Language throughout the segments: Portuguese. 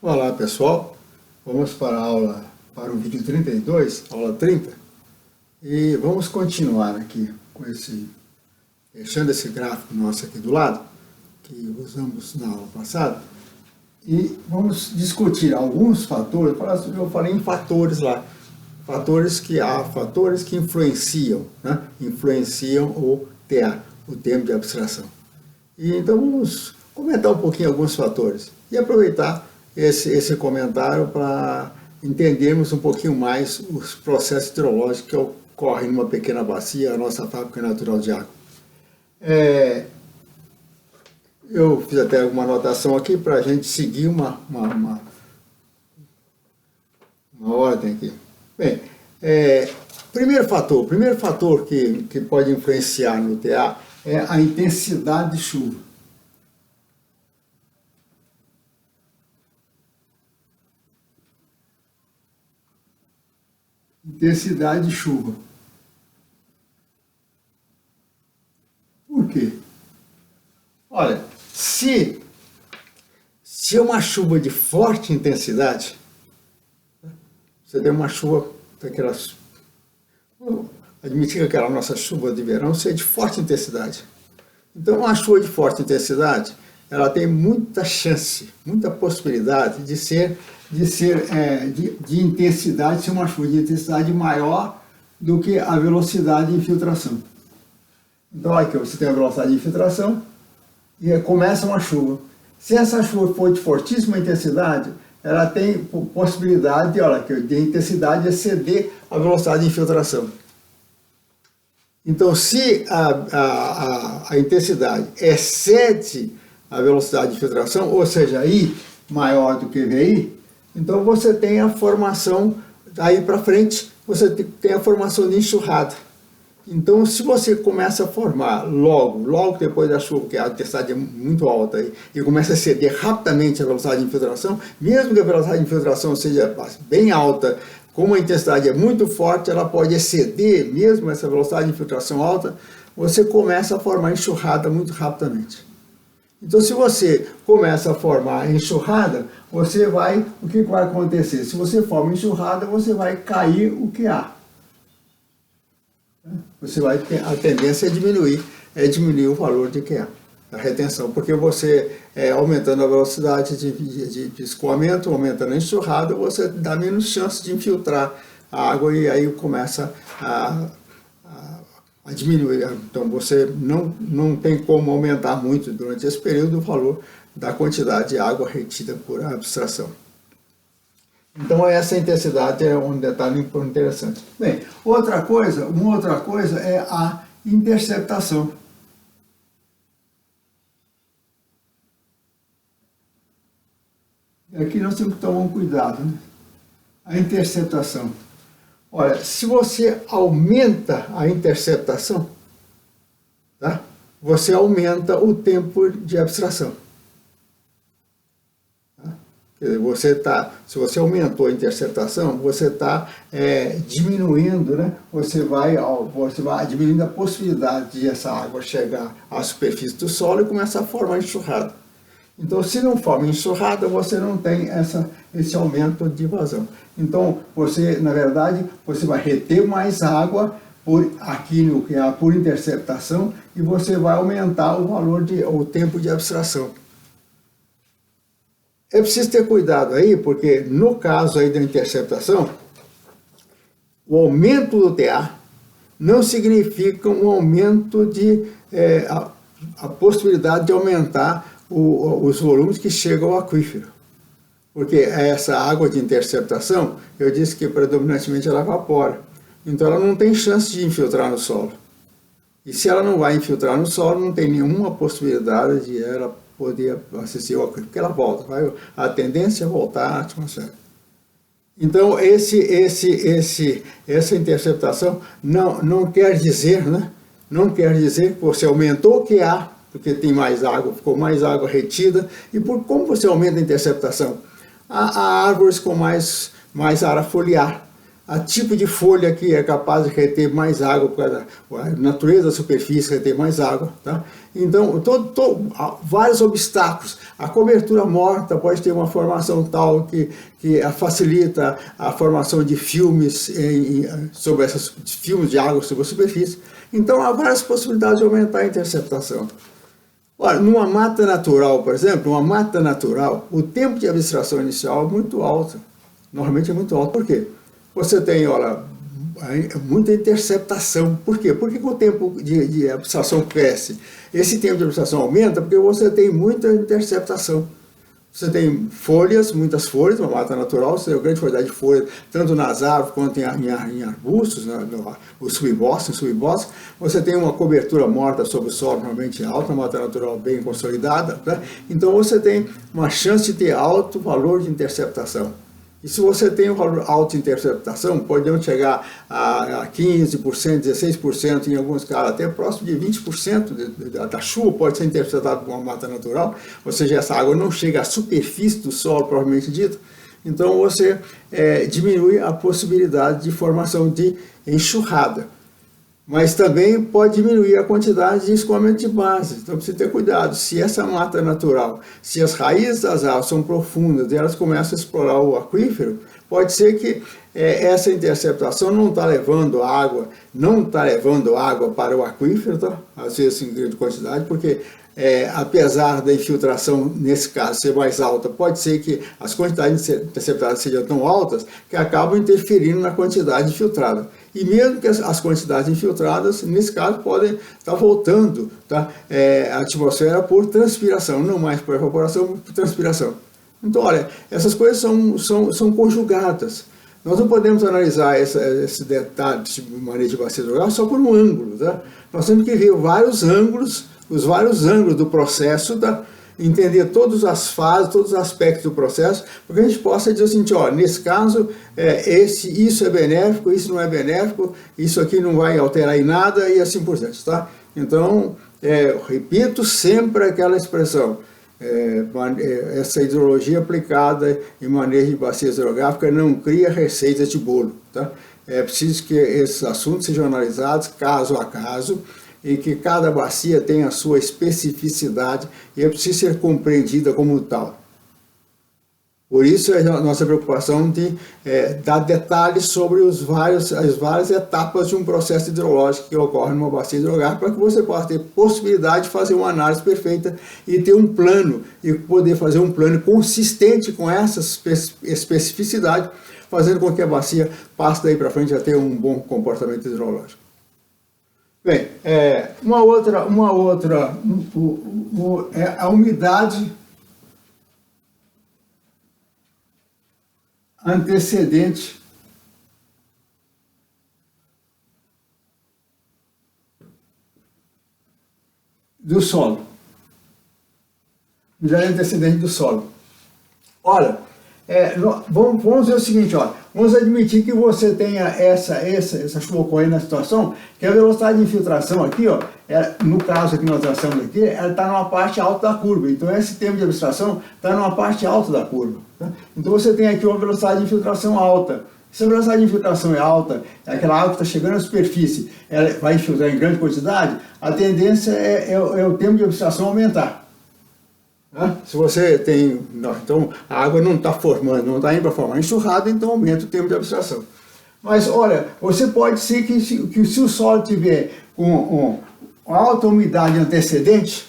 Olá pessoal, vamos para o vídeo 32, aula 30, e vamos continuar aqui com deixando esse gráfico nosso aqui do lado, que usamos na aula passada, e vamos discutir alguns fatores. Eu falei em fatores lá, fatores que influenciam, né? Influenciam o TA, o tempo de abstração. E então vamos comentar um pouquinho alguns fatores e aproveitar esse comentário para entendermos um pouquinho mais os processos hidrológicos que ocorrem numa pequena bacia, a nossa fábrica natural de água. Eu fiz até uma anotação aqui para a gente seguir uma ordem aqui. Bem, primeiro fator que pode influenciar no TA é a intensidade de chuva. Intensidade de chuva. Por quê? Olha, se é uma chuva de forte intensidade, você tem uma chuva daquelas, admitir que aquela nossa chuva de verão seja de forte intensidade. Então, uma chuva de forte intensidade, ela tem muita chance, muita possibilidade de intensidade, ser uma chuva de intensidade maior do que a velocidade de infiltração. Então, aqui você tem a velocidade de infiltração e começa uma chuva. Se essa chuva for de fortíssima intensidade, ela tem possibilidade de intensidade exceder a velocidade de infiltração. Então, se a intensidade excede a velocidade de infiltração, ou seja, I maior do que VI, então você tem a formação, aí para frente, você tem a formação de enxurrada. Então, se você começa a formar logo depois da chuva, que a intensidade é muito alta, e começa a ceder rapidamente a velocidade de infiltração, mesmo que a velocidade de infiltração seja bem alta, como a intensidade é muito forte, ela pode exceder mesmo essa velocidade de infiltração alta, você começa a formar enxurrada muito rapidamente. Então, se você começa a formar enxurrada, o que vai acontecer? Se você forma enxurrada, você vai cair o QA. Você vai ter a tendência a diminuir o valor de QA, a retenção, porque você, aumentando a velocidade de escoamento, aumentando a enxurrada, você dá menos chance de infiltrar a água e aí começa a diminuir. Então você não tem como aumentar muito durante esse período o valor da quantidade de água retida por abstração. Então essa intensidade é um detalhe interessante. Bem, uma outra coisa é a interceptação. Aqui nós temos que tomar um cuidado, né? A interceptação. Olha, se você aumenta a interceptação, tá? Você aumenta o tempo de abstração. Tá? Quer dizer, se você aumentou a interceptação, você está diminuindo, né? Você vai diminuindo a possibilidade de essa água chegar à superfície do solo e começar a formar enxurrada. Então, se não forma enxurrada, você não tem esse aumento de vazão. Então, na verdade, você vai reter mais água por interceptação e você vai aumentar o tempo de abstração. É preciso ter cuidado aí, porque no caso aí da interceptação, o aumento do TA não significa um aumento a possibilidade de aumentar os volumes que chegam ao aquífero. Porque essa água de interceptação, eu disse que predominantemente ela evapora. Então ela não tem chance de infiltrar no solo. E se ela não vai infiltrar no solo, não tem nenhuma possibilidade de ela poder acessar o aquífero, porque ela volta. A tendência é voltar à atmosfera. Então essa interceptação não quer dizer, né? Não quer dizer que você aumentou o QA, porque tem mais água, ficou mais água retida, e como você aumenta a interceptação? Há árvores com mais área foliar, a tipo de folha que é capaz de reter mais água, por causa da natureza da superfície reter mais água, tá? Então, vários obstáculos. A cobertura morta pode ter uma formação tal que facilita a formação de filmes sobre esses filmes de água sobre a superfície. Então, há várias possibilidades de aumentar a interceptação. Olha, numa mata natural, por exemplo, uma mata natural, o tempo de abstração inicial é muito alto. Normalmente é muito alto. Por quê? Você tem, olha, muita interceptação. Por quê? Porque o tempo de abstração cresce. Esse tempo de abstração aumenta porque você tem muita interceptação. Você tem folhas, muitas folhas, uma mata natural, você tem uma grande quantidade de folhas, tanto nas árvores quanto em arbustos, os subbosques, você tem uma cobertura morta sobre o solo normalmente alta, uma mata natural bem consolidada, né? Então você tem uma chance de ter alto valor de interceptação. E se você tem um valor alto de interceptação, podemos chegar a 15%, 16%, em alguns casos até próximo de 20% da chuva pode ser interceptada por uma mata natural, ou seja, essa água não chega à superfície do solo, propriamente dito. Então você diminui a possibilidade de formação de enxurrada. Mas também pode diminuir a quantidade de escoamento de base. Então precisa ter cuidado. Se essa mata natural, se as raízes das árvores são profundas e elas começam a explorar o aquífero, pode ser que essa interceptação não está levando água, para o aquífero, tá? Às vezes em grande quantidade, porque apesar da infiltração, nesse caso, ser mais alta, pode ser que as quantidades interceptadas sejam tão altas que acabam interferindo na quantidade infiltrada. E mesmo que as quantidades infiltradas, nesse caso, podem estar voltando, tá? A atmosfera por transpiração, não mais por evaporação, mas por transpiração. Então, olha, essas coisas são conjugadas. Nós não podemos analisar esse detalhe de manejo de bacia hidrográfica só por um ângulo, tá? Nós temos que ver os vários ângulos do processo, tá? Entender todas as fases, todos os aspectos do processo, para que a gente possa dizer assim, ó, nesse caso, isso é benéfico, isso não é benéfico, isso aqui não vai alterar em nada e assim por diante, tá? Então, repito sempre aquela expressão, essa hidrologia aplicada em manejo de bacia hidrográfica não cria receitas de bolo, tá? É preciso que esses assuntos sejam analisados caso a caso, e que cada bacia tem a sua especificidade e é preciso ser compreendida como tal. Por isso é a nossa preocupação de dar detalhes sobre as várias etapas de um processo hidrológico que ocorre numa bacia hidrográfica, para que você possa ter possibilidade de fazer uma análise perfeita e ter um plano, e poder fazer um plano consistente com essa especificidade, fazendo com que a bacia passe daí para frente a ter um bom comportamento hidrológico. Bem, a umidade antecedente do solo. Umidade antecedente do solo. Olha, vamos ver o seguinte, ó, vamos admitir que você tenha essa chuva ocorrendo na situação, que a velocidade de infiltração aqui, ó, no caso aqui nós traçamos aqui, ela está numa parte alta da curva. Então esse tempo de abstração está numa parte alta da curva. Tá? Então você tem aqui uma velocidade de infiltração alta. Se a velocidade de infiltração é alta, aquela água que está chegando à superfície, ela vai infiltrar em grande quantidade, a tendência é o tempo de abstração aumentar. Se você tem, então a água não está formando, não está indo para formar enxurrada, então aumenta o tempo de abstração. Mas olha, você pode ser que se o solo tiver com alta umidade antecedente,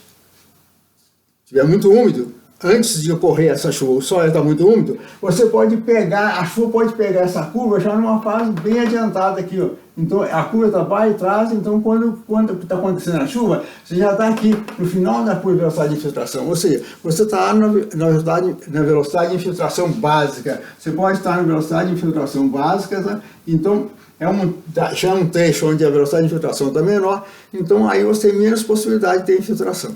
tiver muito úmido, antes de ocorrer essa chuva, o solo está muito úmido, você pode pegar, a chuva pode pegar essa curva já numa fase bem adiantada aqui, ó. Então a curva está para trás, então quando está acontecendo a chuva, você já está aqui no final da curva de velocidade de infiltração, ou seja, você está na velocidade de infiltração básica, você pode estar na velocidade de infiltração básica, tá? Então já é um trecho onde a velocidade de infiltração está menor, então aí você tem menos possibilidade de ter infiltração.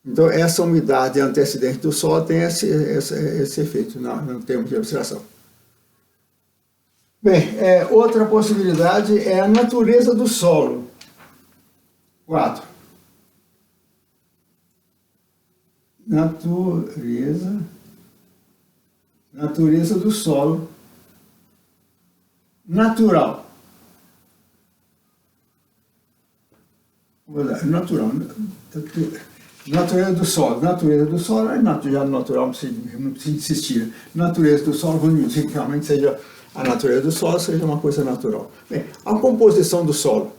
Então essa umidade antecedente do solo tem esse efeito no tempo de abstração. Bem, outra possibilidade é a natureza do solo. 4. Natureza do solo natural. Natural. Natureza do solo. Natureza do solo é já natural, não precisa insistir. Natureza do solo, vamos dizer que realmente seja a natureza do solo, seja uma coisa natural. Bem, a composição do solo.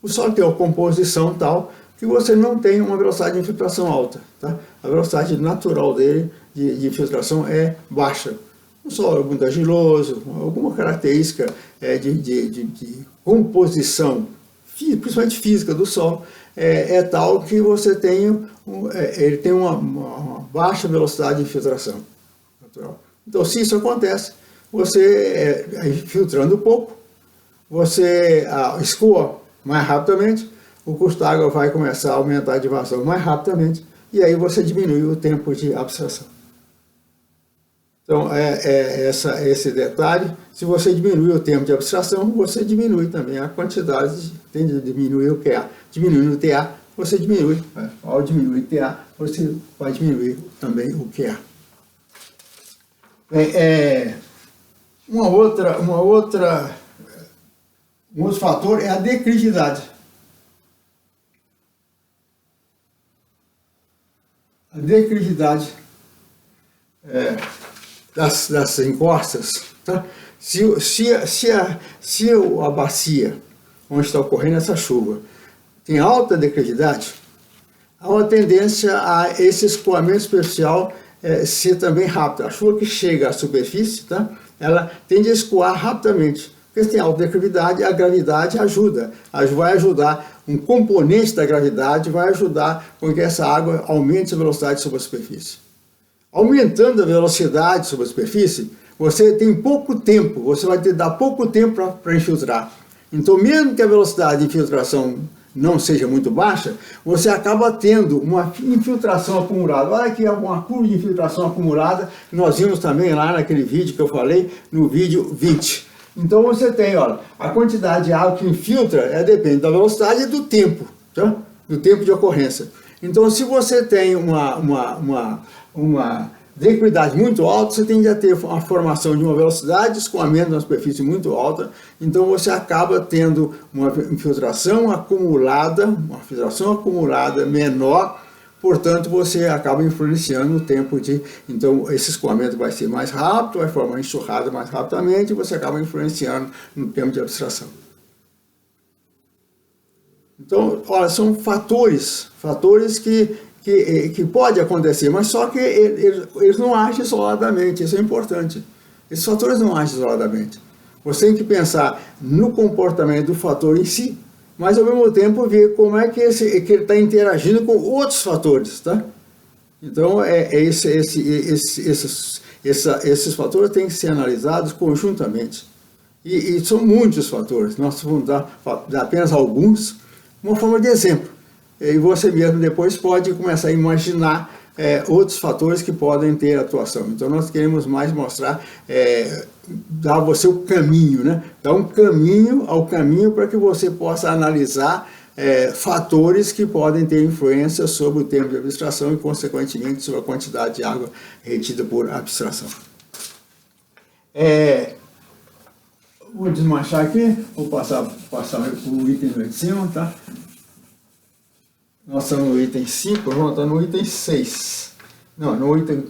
O solo tem uma composição tal que você não tem uma velocidade de infiltração alta. Tá? A velocidade natural dele de infiltração é baixa. O solo é muito argiloso, alguma característica de composição, principalmente física do solo, é tal que você tem, ele tem uma baixa velocidade de infiltração natural. Então, se isso acontece, você, filtrando pouco, você escoa mais rapidamente, o curso d'água vai começar a aumentar a adivasão mais rapidamente, e aí você diminui o tempo de abstração. Então, esse detalhe, se você diminuir o tempo de abstração, você diminui também a quantidade, tende a diminuir o QA. Diminuindo o TA, você diminui, ao diminuir o TA, você vai diminuir também o QA. Um outro fator é a declividade. A declividade das encostas, tá? Se a bacia onde está ocorrendo essa chuva tem alta declividade, há uma tendência a esse escoamento superficial ser também rápido. A chuva que chega à superfície, tá? Ela tende a escoar rapidamente. Porque se tem alta declividade, a gravidade vai ajudar, um componente da gravidade vai ajudar com que essa água aumente a velocidade sobre a superfície. Aumentando a velocidade sobre a superfície, você tem pouco tempo, você vai ter dar pouco tempo para infiltrar. Então, mesmo que a velocidade de infiltração não seja muito baixa, você acaba tendo uma infiltração acumulada. Olha aqui uma curva de infiltração acumulada, que nós vimos também lá naquele vídeo que eu falei, no vídeo 20. Então você tem, olha, a quantidade de água que infiltra depende da velocidade e do tempo, tá? Do tempo de ocorrência. Então, se você tem uma declividade muito alta, você tende a ter a formação de uma velocidade de escoamento na superfície muito alta, então você acaba tendo uma infiltração acumulada menor, portanto você acaba influenciando o tempo então esse escoamento vai ser mais rápido, vai formar enxurrada mais rapidamente, e você acaba influenciando no tempo de abstração. Então, olha, são fatores que pode acontecer, mas só que eles não agem isoladamente, isso é importante. Esses fatores não agem isoladamente. Você tem que pensar no comportamento do fator em si, mas ao mesmo tempo ver como é que ele está interagindo com outros fatores, tá? Então, esses fatores têm que ser analisados conjuntamente. E são muitos fatores, nós vamos dar apenas alguns, uma forma de exemplo. E você mesmo depois pode começar a imaginar outros fatores que podem ter atuação. Então nós queremos mais mostrar, dar a você o caminho, né? Dar um caminho ao caminho para que você possa analisar fatores que podem ter influência sobre o tempo de abstração e, consequentemente, sobre a quantidade de água retida por abstração. Vou desmanchar aqui, vou passar o item lá de cima, tá? Nós estamos no item 5, vamos botar no item 6. Não, no item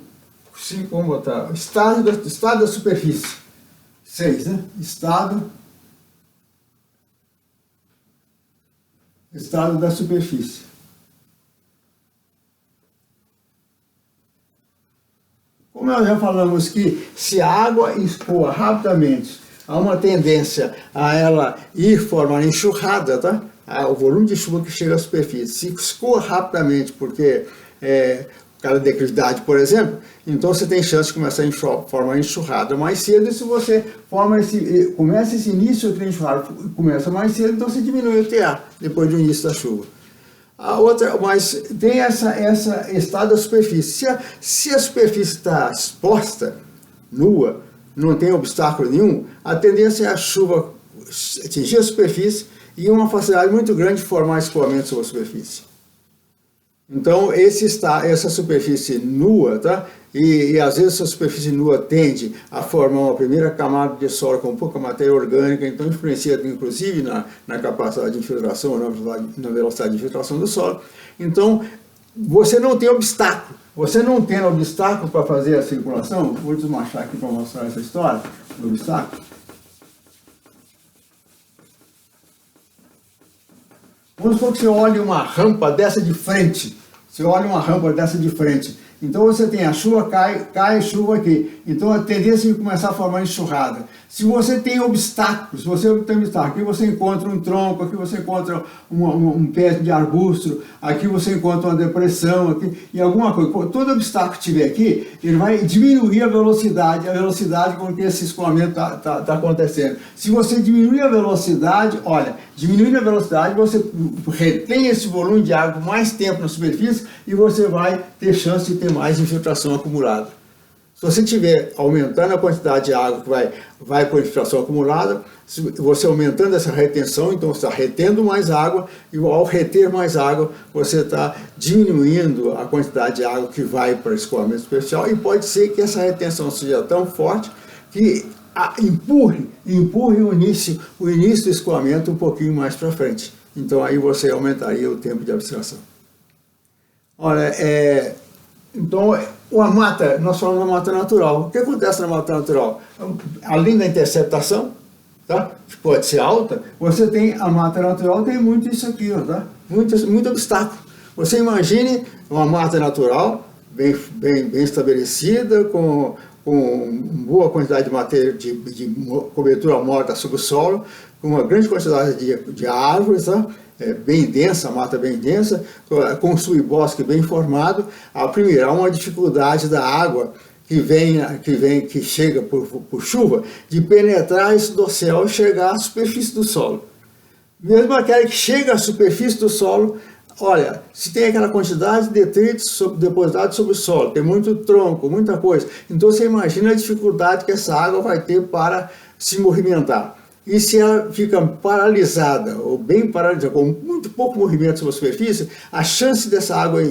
5 vamos botar estado da superfície. 6, né? Estado da superfície. Como nós já falamos que se a água escoa rapidamente, há uma tendência a ela ir formar enxurrada, tá? O volume de chuva que chega à superfície, se escoa rapidamente, porque por causa da declividade, por exemplo, então você tem chance de começar a formar enxurrada mais cedo, e se você começa esse início de enxurrada, começa mais cedo, então você diminui o TA, depois do início da chuva. A outra, mas tem essa estado da superfície. Se a superfície está exposta, nua, não tem obstáculo nenhum, a tendência é a chuva atingir a superfície e uma facilidade muito grande de formar escoamento sobre a superfície. Então, essa superfície nua, tá? E às vezes essa superfície nua tende a formar uma primeira camada de solo com pouca matéria orgânica, então influencia inclusive na capacidade de infiltração, na velocidade de infiltração do solo. Então, você não tem obstáculo. Você não tendo obstáculo para fazer a circulação, vou desmanchar aqui para mostrar essa história do obstáculo. Vamos supor que você olhe uma rampa dessa de frente. Você olha uma rampa dessa de frente. Então você tem a chuva, cai chuva aqui. Então a tendência é começar a formar enxurrada. Se você tem obstáculos, aqui você encontra um tronco, aqui você encontra um pé de arbusto, aqui você encontra uma depressão, aqui, e alguma coisa. Todo obstáculo que tiver aqui, ele vai diminuir a velocidade com que esse escoamento tá acontecendo. Se você diminuir a velocidade, olha, diminuindo a velocidade, você retém esse volume de água mais tempo na superfície e você vai ter chance de ter mais infiltração acumulada. Se você estiver aumentando a quantidade de água que vai por infiltração acumulada, você aumentando essa retenção, então você está retendo mais água, e ao reter mais água, você está diminuindo a quantidade de água que vai para o escoamento superficial, e pode ser que essa retenção seja tão forte que empurre o início do escoamento um pouquinho mais para frente. Então aí você aumentaria o tempo de abstração. Olha, então, nós falamos da mata natural. O que acontece na mata natural? Além da interceptação, tá? Que pode ser alta, você tem a mata natural, tem muito isso aqui, ó, tá? Muito obstáculo. Você imagine uma mata natural, bem estabelecida, com boa quantidade de matéria de cobertura morta sobre o solo, com uma grande quantidade de árvores, tá? Bem densa, a mata bem densa, com subbosque bem formado. Primeiro, há uma dificuldade da água que chega por chuva, de penetrar esse dossel e chegar à superfície do solo. Mesmo aquela que chega à superfície do solo, olha, se tem aquela quantidade de detritos depositados sobre o solo, tem muito tronco, muita coisa, então você imagina a dificuldade que essa água vai ter para se movimentar. E se ela fica paralisada, ou bem paralisada, com muito pouco movimento sobre a superfície, a chance dessa água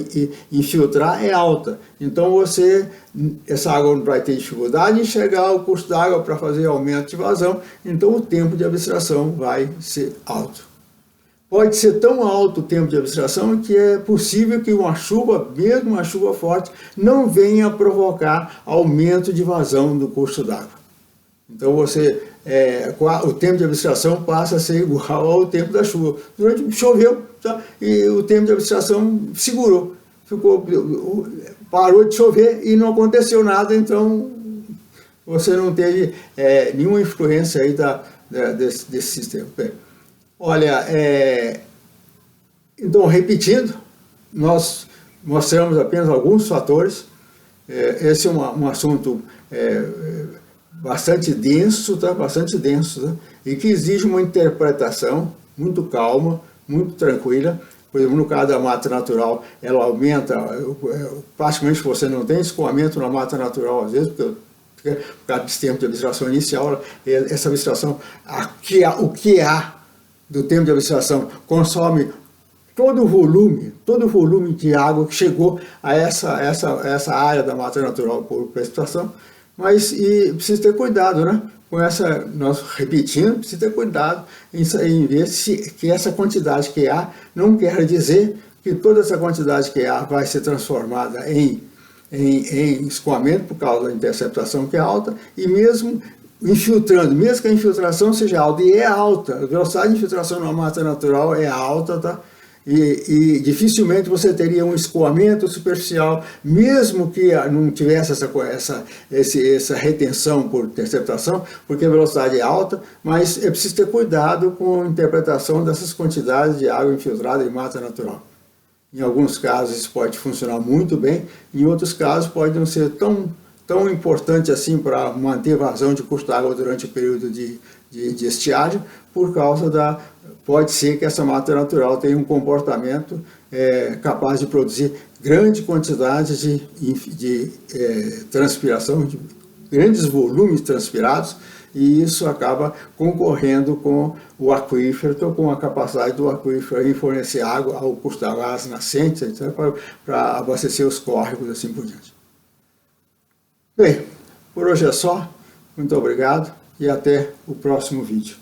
infiltrar é alta. Então essa água não vai ter dificuldade em chegar ao curso d'água para fazer aumento de vazão, então o tempo de abstração vai ser alto. Pode ser tão alto o tempo de abstração que é possível que uma chuva, mesmo uma chuva forte, não venha a provocar aumento de vazão do curso d'água. Então o tempo de abstração passa a ser igual ao tempo da chuva. Choveu, tá? E o tempo de abstração segurou, parou de chover e não aconteceu nada, então você não teve nenhuma influência aí desse sistema. Bem, olha, então repetindo, nós mostramos apenas alguns fatores. Esse é um assunto bastante denso, tá? Bastante denso, tá? E que exige uma interpretação muito calma, muito tranquila. Por exemplo, no caso da mata natural, ela aumenta, praticamente você não tem escoamento na mata natural, às vezes, por causa desse tempo de abstração inicial, essa abstração, o que há do tempo de abstração consome todo o volume de água que chegou a essa área da mata natural por precipitação. Mas precisa ter cuidado, né? Nós repetindo, precisa ter cuidado em ver que essa quantidade que há não quer dizer que toda essa quantidade que há vai ser transformada em escoamento por causa da interceptação que é alta, e mesmo infiltrando, mesmo que a infiltração seja alta, e é alta, a velocidade de infiltração na mata natural é alta, tá? E dificilmente você teria um escoamento superficial, mesmo que não tivesse essa retenção por interceptação, porque a velocidade é alta, mas é preciso ter cuidado com a interpretação dessas quantidades de água infiltrada em mata natural. Em alguns casos isso pode funcionar muito bem, em outros casos pode não ser tão importante assim para manter vazão de curso d'água durante o período de estiagem, por causa pode ser que essa mata natural tenha um comportamento capaz de produzir grande quantidade de transpiração, de grandes volumes transpirados, e isso acaba concorrendo com o aquífero, com a capacidade do aquífero em fornecer água ao curso das águas nascentes, etc., para abastecer os córregos e assim por diante. Bem, por hoje é só. Muito obrigado e até o próximo vídeo.